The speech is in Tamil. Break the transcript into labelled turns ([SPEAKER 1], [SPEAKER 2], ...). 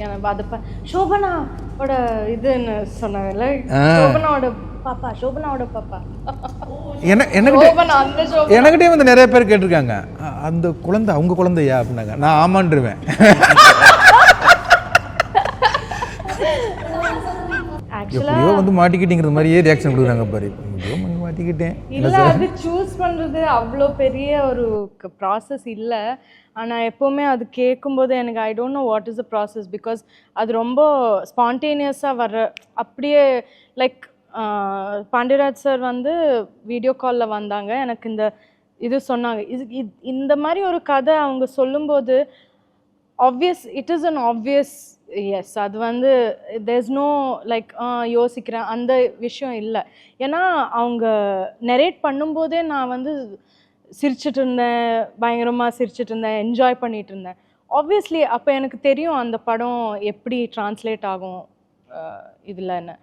[SPEAKER 1] எனக்கு அது சோபனாவோட இதுன்னு சொன்னாங்கல்ல, சோபனாவோட பாப்பா
[SPEAKER 2] எனக்கிட்டே வந்து நிறைய பேர் கேட்டிருக்காங்க, அந்த குழந்தை அவங்க குழந்தையா அப்படின்னாங்க. நான் ஆமான்றுவேன். எப்படியோ வந்து மாட்டிக்கிட்டேங்கிறது மாதிரியே ரியாக்ஷன் கொடுக்குறாங்க பாரு. மாட்டிக்கிட்டேன்
[SPEAKER 1] இல்லை, அது சூஸ் பண்ணுறது அவ்வளோ பெரிய ஒரு ப்ராசஸ் இல்லை. ஆனால் எப்போவுமே அது கேட்கும்போது எனக்கு I don't know what is the process, because அது ரொம்ப ஸ்பான்டேனியஸாக வர்ற அப்படியே லைக் பாண்டியராஜ் சார் வந்து வீடியோ காலில் வந்தாங்க, எனக்கு இது சொன்னாங்க. இந்த மாதிரி ஒரு கதை அவங்க சொல்லும்போது obvious, it is an obvious yes. அது வந்து தேர்ஸ் நோ லைக் யோசிக்கிறேன் அந்த விஷயம் இல்லை. ஏன்னா அவங்க நெரேட் பண்ணும்போதே நான் வந்து சிரிச்சிட்டு இருந்தேன், பயங்கரமாக சிரிச்சிட்டு இருந்தேன், என்ஜாய் பண்ணிட்டு இருந்தேன். ஆப்வியஸ்லி அப்போ எனக்கு தெரியும் அந்த படம் எப்படி டிரான்ஸ்லேட் ஆகும் இதில்ன்னு.